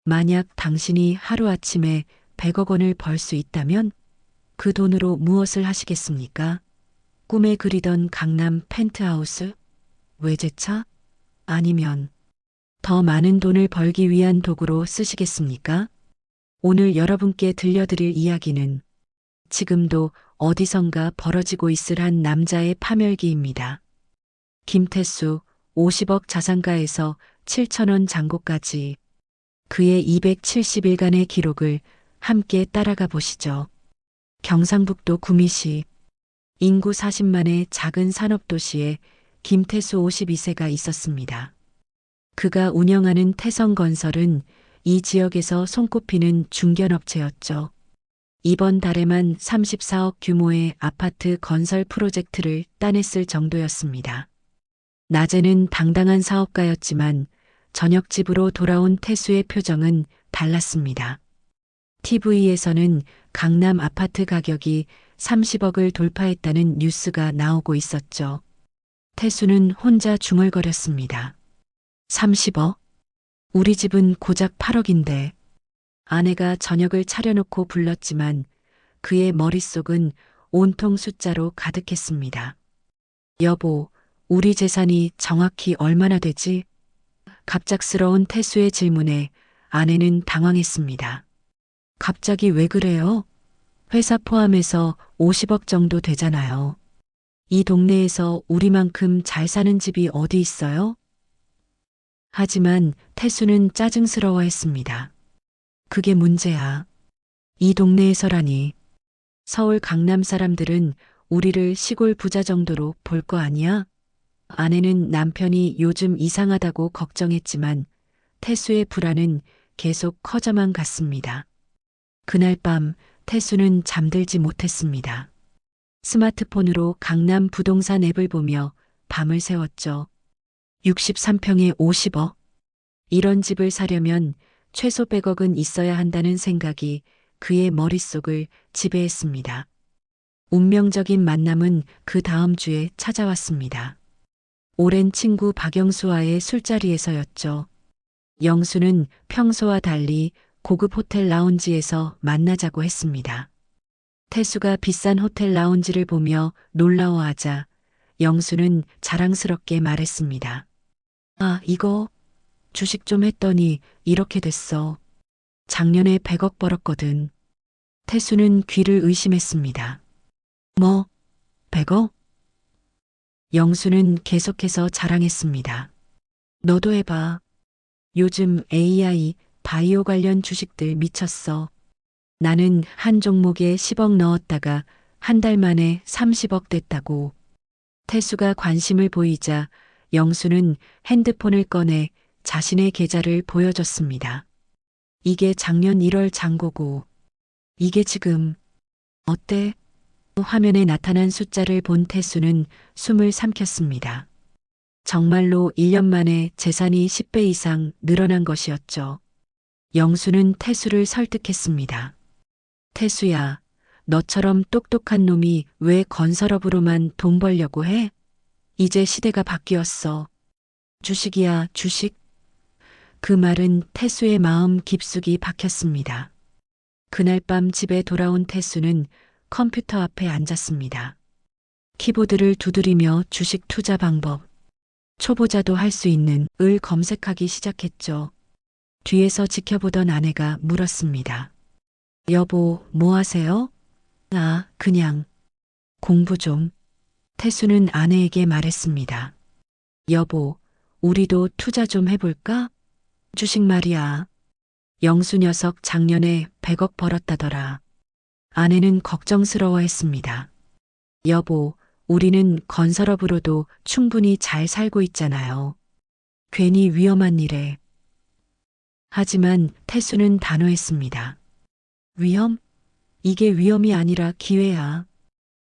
만약 당신이 하루아침에 100억 원을 벌 수 있다면 그 돈으로 무엇을 하시겠습니까? 꿈에 그리던 강남 펜트하우스? 외제차? 아니면 더 많은 돈을 벌기 위한 도구로 쓰시겠습니까? 오늘 여러분께 들려드릴 이야기는 지금도 어디선가 벌어지고 있을 한 남자의 파멸기입니다. 김태수 50억 자산가에서 7천원 잔고까지 그의 270일간의 기록을 함께 따라가 보시죠. 경상북도 구미시 인구 40만의 작은 산업도시에 김태수 52세가 있었습니다. 그가 운영하는 태성건설은 이 지역에서 손꼽히는 중견업체였죠. 이번 달에만 34억 규모의 아파트 건설 프로젝트를 따냈을 정도였습니다. 낮에는 당당한 사업가였지만 저녁 집으로 돌아온 태수의 표정은 달랐습니다. TV에서는 강남 아파트 가격이 30억을 돌파했다는 뉴스가 나오고 있었죠. 태수는 혼자 중얼거렸습니다. 30억? 우리 집은 고작 8억인데. 아내가 저녁을 차려놓고 불렀지만 그의 머릿속은 온통 숫자로 가득했습니다. 여보, 우리 재산이 정확히 얼마나 되지? 갑작스러운 태수의 질문에 아내는 당황했습니다. 갑자기 왜 그래요? 회사 포함해서 50억 정도 되잖아요. 이 동네에서 우리만큼 잘 사는 집이 어디 있어요? 하지만 태수는 짜증스러워했습니다. 그게 문제야. 이 동네에서라니. 서울 강남 사람들은 우리를 시골 부자 정도로 볼 거 아니야? 아내는 남편이 요즘 이상하다고 걱정했지만 태수의 불안은 계속 커져만 갔습니다. 그날 밤 태수는 잠들지 못했습니다. 스마트폰으로 강남 부동산 앱을 보며 밤을 새웠죠. 63평에 50억. 이런 집을 사려면 최소 100억은 있어야 한다는 생각이 그의 머릿속을 지배했습니다. 운명적인 만남은 그 다음 주에 찾아왔습니다. 오랜 친구 박영수와의 술자리에서였죠. 영수는 평소와 달리 고급 호텔 라운지에서 만나자고 했습니다. 태수가 비싼 호텔 라운지를 보며 놀라워하자 영수는 자랑스럽게 말했습니다. 아, 이거 주식 좀 했더니 이렇게 됐어. 작년에 100억 벌었거든. 태수는 귀를 의심했습니다. 뭐, 100억? 영수는 계속해서 자랑했습니다. 너도 해봐. 요즘 AI, 바이오 관련 주식들 미쳤어. 나는 한 종목에 10억 넣었다가 한 달 만에 30억 됐다고. 태수가 관심을 보이자 영수는 핸드폰을 꺼내 자신의 계좌를 보여줬습니다. 이게 작년 1월 잔고고. 이게 지금. 어때? 화면에 나타난 숫자를 본 태수는 숨을 삼켰습니다. 정말로 1년 만에 재산이 10배 이상 늘어난 것이었죠. 영수는 태수를 설득했습니다. 태수야, 너처럼 똑똑한 놈이 왜 건설업으로만 돈 벌려고 해? 이제 시대가 바뀌었어. 주식이야, 주식. 그 말은 태수의 마음 깊숙이 박혔습니다. 그날 밤 집에 돌아온 태수는 컴퓨터 앞에 앉았습니다. 키보드를 두드리며 주식 투자 방법, 초보자도 할 수 있는 을 검색하기 시작했죠. 뒤에서 지켜보던 아내가 물었습니다. 여보, 뭐 하세요? 아, 그냥 공부 좀. 태수는 아내에게 말했습니다. 여보, 우리도 투자 좀 해볼까? 주식 말이야. 영수 녀석 작년에 100억 벌었다더라. 아내는 걱정스러워했습니다. 여보, 우리는 건설업으로도 충분히 잘 살고 있잖아요. 괜히 위험한 일에. 하지만 태수는 단호했습니다. 위험? 이게 위험이 아니라 기회야.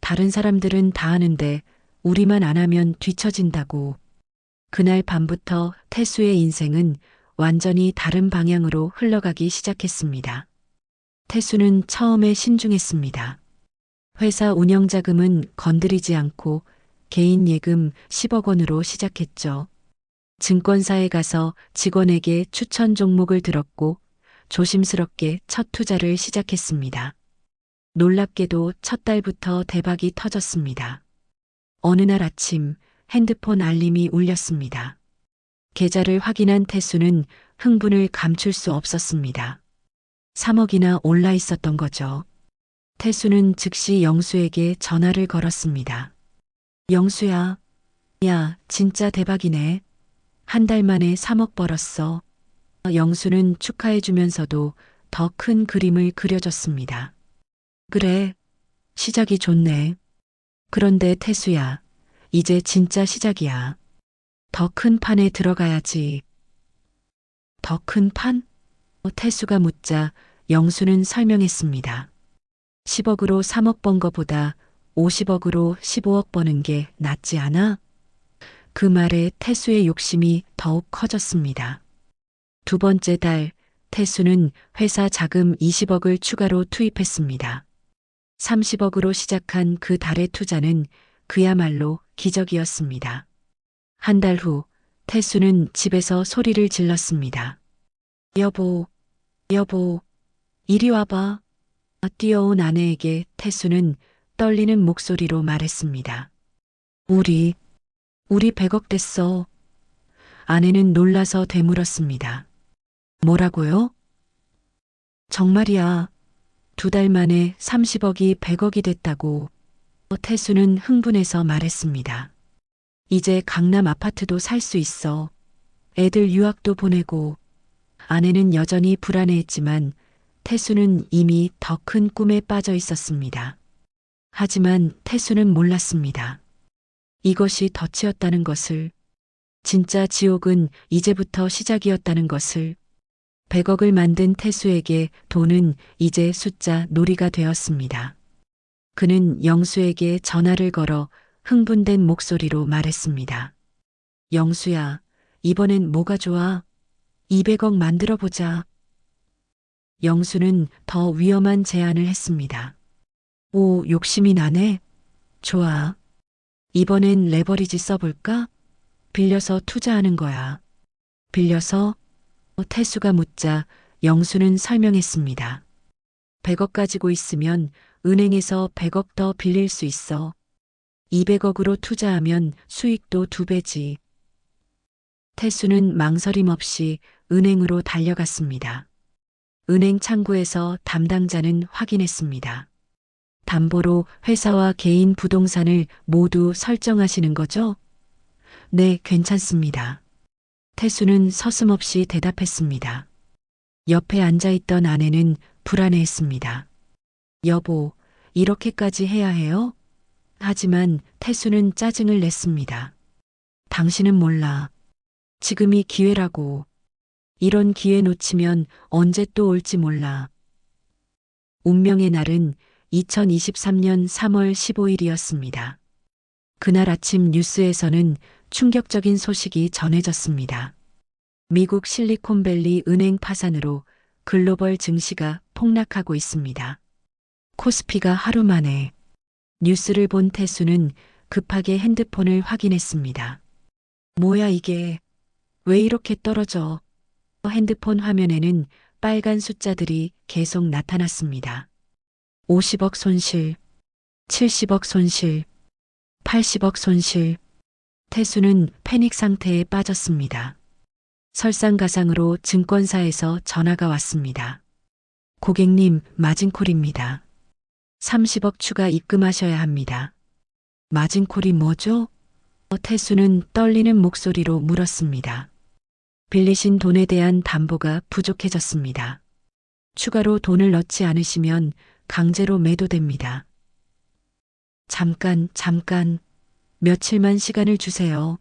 다른 사람들은 다 하는데 우리만 안 하면 뒤처진다고. 그날 밤부터 태수의 인생은 완전히 다른 방향으로 흘러가기 시작했습니다. 태수는 처음에 신중했습니다. 회사 운영자금은 건드리지 않고 개인 예금 10억 원으로 시작했죠. 증권사에 가서 직원에게 추천 종목을 들었고 조심스럽게 첫 투자를 시작했습니다. 놀랍게도 첫 달부터 대박이 터졌습니다. 어느 날 아침 핸드폰 알림이 울렸습니다. 계좌를 확인한 태수는 흥분을 감출 수 없었습니다. 3억이나 올라 있었던 거죠. 태수는 즉시 영수에게 전화를 걸었습니다. 영수야, 야, 진짜 대박이네. 한 달 만에 3억 벌었어. 영수는 축하해주면서도 더 큰 그림을 그려줬습니다. 그래, 시작이 좋네. 그런데 태수야, 이제 진짜 시작이야. 더 큰 판에 들어가야지. 더 큰 판? 태수가 묻자 영수는 설명했습니다. 10억으로 3억 번 거보다 50억으로 15억 버는 게 낫지 않아? 그 말에 태수의 욕심이 더욱 커졌습니다. 두 번째 달, 태수는 회사 자금 20억을 추가로 투입했습니다. 30억으로 시작한 그 달의 투자는 그야말로 기적이었습니다. 한 달 후, 태수는 집에서 소리를 질렀습니다. 여보, 여보, 이리 와봐. 뛰어온 아내에게 태수는 떨리는 목소리로 말했습니다. 우리 100억 됐어. 아내는 놀라서 되물었습니다. 뭐라고요? 정말이야. 두 달 만에 30억이 100억이 됐다고. 태수는 흥분해서 말했습니다. 이제 강남 아파트도 살 수 있어. 애들 유학도 보내고. 아내는 여전히 불안해했지만 태수는 이미 더 큰 꿈에 빠져 있었습니다. 하지만 태수는 몰랐습니다. 이것이 덫이었다는 것을, 진짜 지옥은 이제부터 시작이었다는 것을. 100억을 만든 태수에게 돈은 이제 숫자 놀이가 되었습니다. 그는 영수에게 전화를 걸어 흥분된 목소리로 말했습니다. 영수야, 이번엔 뭐가 좋아? 200억 만들어 보자. 영수는 더 위험한 제안을 했습니다. 오, 욕심이 나네. 좋아. 이번엔 레버리지 써볼까? 빌려서 투자하는 거야. 빌려서? 태수가 묻자 영수는 설명했습니다. 100억 가지고 있으면 은행에서 100억 더 빌릴 수 있어. 200억으로 투자하면 수익도 2배지. 태수는 망설임 없이 은행으로 달려갔습니다. 은행 창구에서 담당자는 확인했습니다. 담보로 회사와 개인 부동산을 모두 설정하시는 거죠? 네, 괜찮습니다. 태수는 서슴없이 대답했습니다. 옆에 앉아있던 아내는 불안해했습니다. 여보, 이렇게까지 해야 해요? 하지만 태수는 짜증을 냈습니다. 당신은 몰라. 지금이 기회라고. 이런 기회 놓치면 언제 또 올지 몰라. 운명의 날은 2023년 3월 15일이었습니다. 그날 아침 뉴스에서는 충격적인 소식이 전해졌습니다. 미국 실리콘밸리 은행 파산으로 글로벌 증시가 폭락하고 있습니다. 코스피가 하루 만에. 뉴스를 본 태수는 급하게 핸드폰을 확인했습니다. 뭐야 이게? 왜 이렇게 떨어져? 핸드폰 화면에는 빨간 숫자들이 계속 나타났습니다. 50억 손실, 70억 손실, 80억 손실. 태수는 패닉 상태에 빠졌습니다. 설상가상으로 증권사에서 전화가 왔습니다. 고객님, 마진콜입니다. 30억 추가 입금하셔야 합니다. 마진콜이 뭐죠? 태수는 떨리는 목소리로 물었습니다. 빌리신 돈에 대한 담보가 부족해졌습니다. 추가로 돈을 넣지 않으시면 강제로 매도됩니다. 잠깐, 며칠만 시간을 주세요.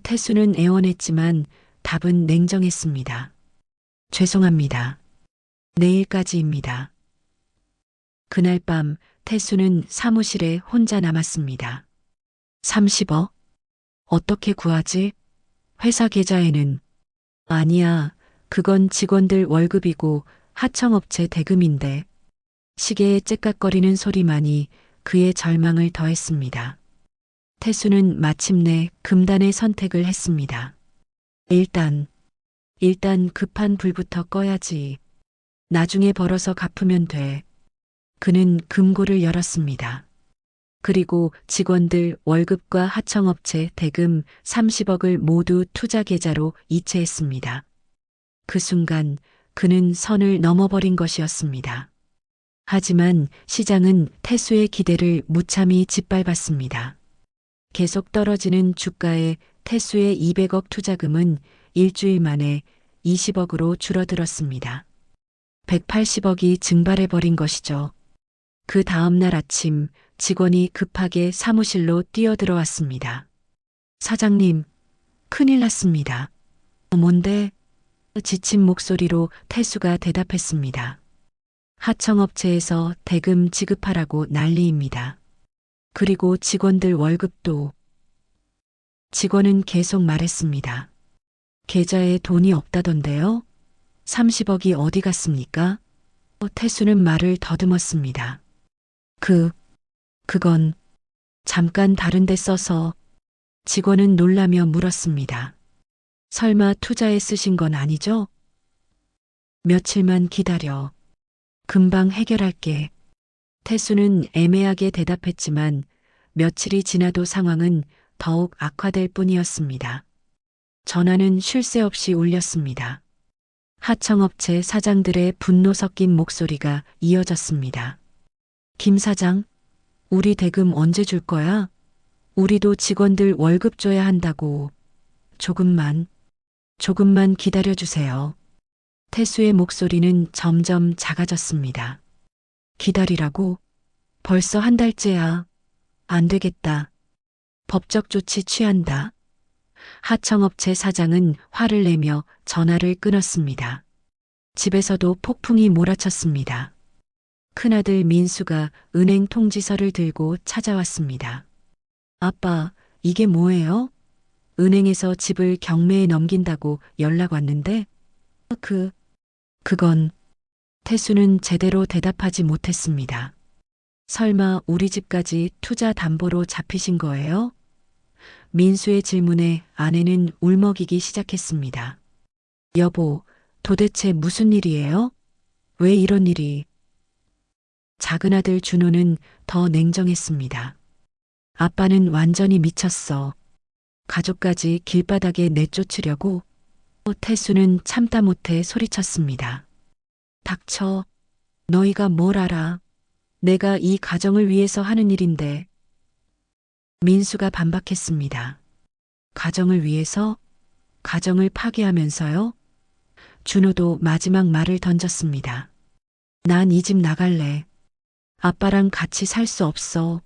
태수는 애원했지만 답은 냉정했습니다. 죄송합니다. 내일까지입니다. 그날 밤 태수는 사무실에 혼자 남았습니다. 30억? 어떻게 구하지? 회사 계좌에는. 아니야, 그건 직원들 월급이고 하청업체 대금인데. 시계의 째깍거리는 소리만이 그의 절망을 더했습니다. 태수는 마침내 금단의 선택을 했습니다. 일단 급한 불부터 꺼야지. 나중에 벌어서 갚으면 돼. 그는 금고를 열었습니다. 그리고 직원들 월급과 하청업체 대금 30억을 모두 투자 계좌로 이체했습니다. 그 순간 그는 선을 넘어버린 것이었습니다. 하지만 시장은 태수의 기대를 무참히 짓밟았습니다. 계속 떨어지는 주가에 태수의 200억 투자금은 일주일 만에 20억으로 줄어들었습니다. 180억이 증발해버린 것이죠. 그 다음날 아침 직원이 급하게 사무실로 뛰어들어왔습니다. 사장님, 큰일 났습니다. 뭔데? 지친 목소리로 태수가 대답했습니다. 하청업체에서 대금 지급하라고 난리입니다. 그리고 직원들 월급도. 직원은 계속 말했습니다. 계좌에 돈이 없다던데요? 30억이 어디 갔습니까? 태수는 말을 더듬었습니다. 그건 잠깐 다른 데 써서. 직원은 놀라며 물었습니다. 설마 투자에 쓰신 건 아니죠? 며칠만 기다려. 금방 해결할게. 태수는 애매하게 대답했지만 며칠이 지나도 상황은 더욱 악화될 뿐이었습니다. 전화는 쉴 새 없이 울렸습니다. 하청업체 사장들의 분노 섞인 목소리가 이어졌습니다. 김 사장, 우리 대금 언제 줄 거야? 우리도 직원들 월급 줘야 한다고. 조금만 기다려주세요. 태수의 목소리는 점점 작아졌습니다. 기다리라고? 벌써 한 달째야. 안 되겠다. 법적 조치 취한다. 하청업체 사장은 화를 내며 전화를 끊었습니다. 집에서도 폭풍이 몰아쳤습니다. 큰아들 민수가 은행 통지서를 들고 찾아왔습니다. 아빠, 이게 뭐예요? 은행에서 집을 경매에 넘긴다고 연락 왔는데? 그건. 태수는 제대로 대답하지 못했습니다. 설마 우리 집까지 투자 담보로 잡히신 거예요? 민수의 질문에 아내는 울먹이기 시작했습니다. 여보, 도대체 무슨 일이에요? 왜 이런 일이? 작은 아들 준호는 더 냉정했습니다. 아빠는 완전히 미쳤어. 가족까지 길바닥에 내쫓으려고. 태수는 참다 못해 소리쳤습니다. 닥쳐. 너희가 뭘 알아? 내가 이 가정을 위해서 하는 일인데. 민수가 반박했습니다. 가정을 위해서? 가정을 파괴하면서요? 준호도 마지막 말을 던졌습니다. 난 이 집 나갈래. 아빠랑 같이 살 수 없어.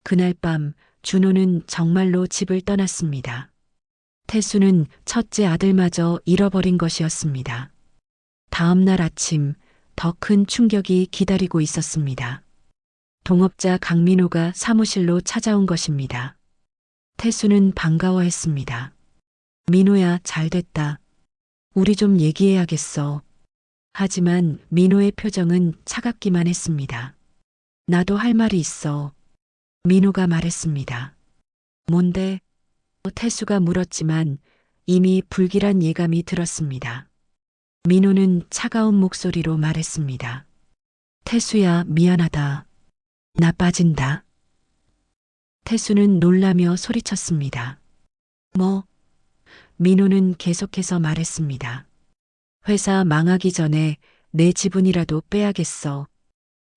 그날 밤 준호는 정말로 집을 떠났습니다. 태수는 첫째 아들마저 잃어버린 것이었습니다. 다음 날 아침 더 큰 충격이 기다리고 있었습니다. 동업자 강민호가 사무실로 찾아온 것입니다. 태수는 반가워했습니다. 민호야, 잘 됐다. 우리 좀 얘기해야겠어. 하지만 민호의 표정은 차갑기만 했습니다. 나도 할 말이 있어. 민호가 말했습니다. 뭔데? 태수가 물었지만 이미 불길한 예감이 들었습니다. 민호는 차가운 목소리로 말했습니다. 태수야, 미안하다. 나 빠진다. 태수는 놀라며 소리쳤습니다. 뭐? 민호는 계속해서 말했습니다. 회사 망하기 전에 내 지분이라도 빼야겠어.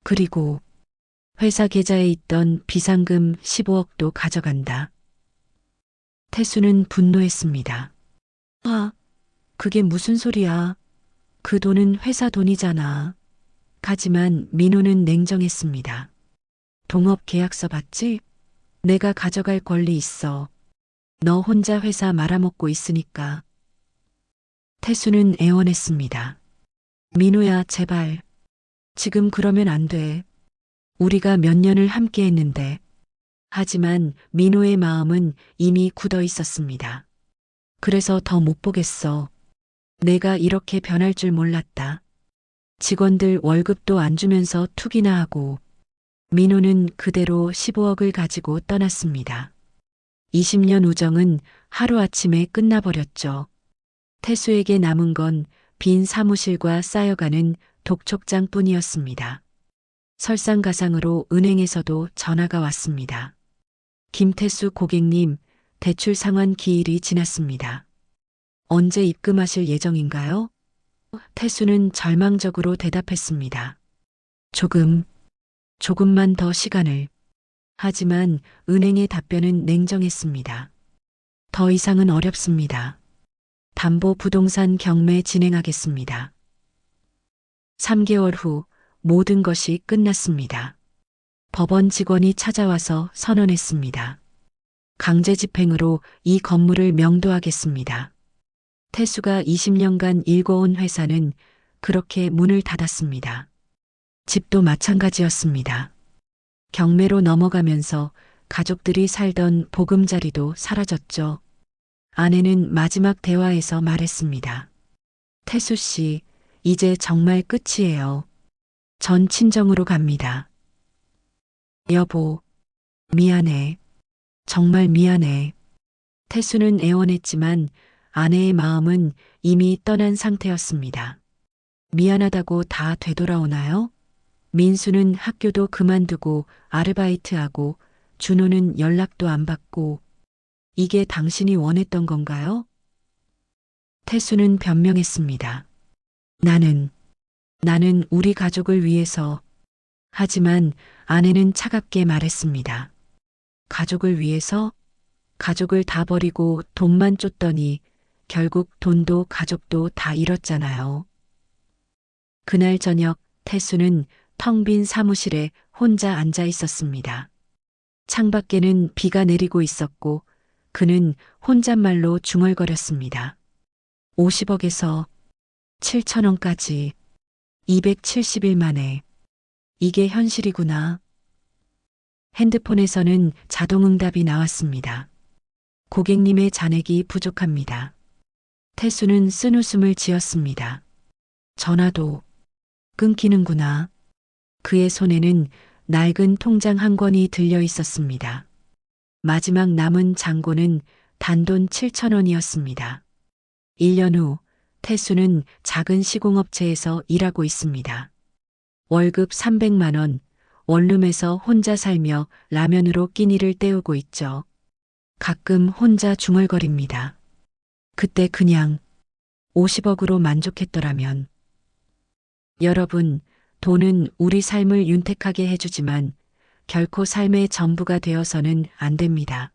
그리고 회사 계좌에 있던 비상금 15억도 가져간다. 태수는 분노했습니다. 그게 무슨 소리야? 그 돈은 회사 돈이잖아. 하지만 민호는 냉정했습니다. 동업 계약서 봤지? 내가 가져갈 권리 있어. 너 혼자 회사 말아먹고 있으니까. 태수는 애원했습니다. 민호야, 제발. 지금 그러면 안 돼. 우리가 몇 년을 함께 했는데. 하지만 민호의 마음은 이미 굳어 있었습니다. 그래서 더 못 보겠어. 내가 이렇게 변할 줄 몰랐다. 직원들 월급도 안 주면서 투기나 하고. 민호는 그대로 15억을 가지고 떠났습니다. 20년 우정은 하루아침에 끝나버렸죠. 태수에게 남은 건 빈 사무실과 쌓여가는 독촉장뿐이었습니다. 설상가상으로 은행에서도 전화가 왔습니다. 김태수 고객님, 대출 상환 기일이 지났습니다. 언제 입금하실 예정인가요? 태수는 절망적으로 대답했습니다. 조금만 더 시간을. 하지만 은행의 답변은 냉정했습니다. 더 이상은 어렵습니다. 담보 부동산 경매 진행하겠습니다. 3개월 후 모든 것이 끝났습니다. 법원 직원이 찾아와서 선언했습니다. 강제 집행으로 이 건물을 명도하겠습니다. 태수가 20년간 일궈온 회사는 그렇게 문을 닫았습니다. 집도 마찬가지였습니다. 경매로 넘어가면서 가족들이 살던 보금자리도 사라졌죠. 아내는 마지막 대화에서 말했습니다. 태수 씨, 이제 정말 끝이에요. 전 친정으로 갑니다. 여보, 미안해. 정말 미안해. 태수는 애원했지만 아내의 마음은 이미 떠난 상태였습니다. 미안하다고 다 되돌아오나요? 민수는 학교도 그만두고 아르바이트하고 준호는 연락도 안 받고 이게 당신이 원했던 건가요? 태수는 변명했습니다. 나는 우리 가족을 위해서. 하지만 아내는 차갑게 말했습니다. 가족을 위해서? 가족을 다 버리고 돈만 쫓더니 결국 돈도 가족도 다 잃었잖아요. 그날 저녁 태수는 텅 빈 사무실에 혼자 앉아 있었습니다. 창밖에는 비가 내리고 있었고 그는 혼잣말로 중얼거렸습니다. 50억에서 7천원까지 270일 만에 이게 현실이구나. 핸드폰에서는 자동응답이 나왔습니다. 고객님의 잔액이 부족합니다. 태수는 쓴웃음을 지었습니다. 전화도 끊기는구나. 그의 손에는 낡은 통장 한 권이 들려 있었습니다. 마지막 남은 잔고는 단돈 7천원이었습니다. 1년 후 태수는 작은 시공업체에서 일하고 있습니다. 월급 300만 원, 원룸에서 혼자 살며 라면으로 끼니를 때우고 있죠. 가끔 혼자 중얼거립니다. 그때 그냥 50억으로 만족했더라면. 여러분, 돈은 우리 삶을 윤택하게 해주지만 결코 삶의 전부가 되어서는 안 됩니다.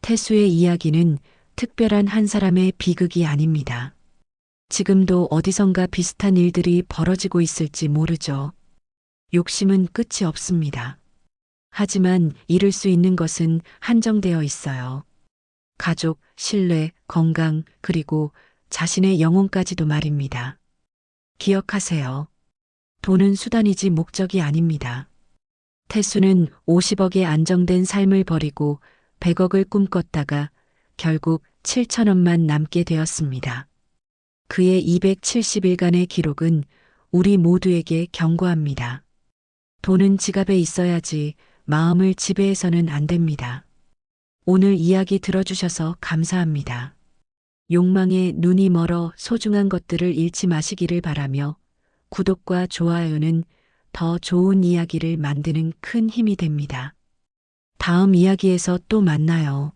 태수의 이야기는 특별한 한 사람의 비극이 아닙니다. 지금도 어디선가 비슷한 일들이 벌어지고 있을지 모르죠. 욕심은 끝이 없습니다. 하지만 잃을 수 있는 것은 한정되어 있어요. 가족, 신뢰, 건강, 그리고 자신의 영혼까지도 말입니다. 기억하세요. 돈은 수단이지 목적이 아닙니다. 태수는 50억의 안정된 삶을 버리고 100억을 꿈꿨다가 결국 7천원만 남게 되었습니다. 그의 270일간의 기록은 우리 모두에게 경고합니다. 돈은 지갑에 있어야지 마음을 지배해서는 안 됩니다. 오늘 이야기 들어주셔서 감사합니다. 욕망에 눈이 멀어 소중한 것들을 잃지 마시기를 바라며 구독과 좋아요는 더 좋은 이야기를 만드는 큰 힘이 됩니다. 다음 이야기에서 또 만나요.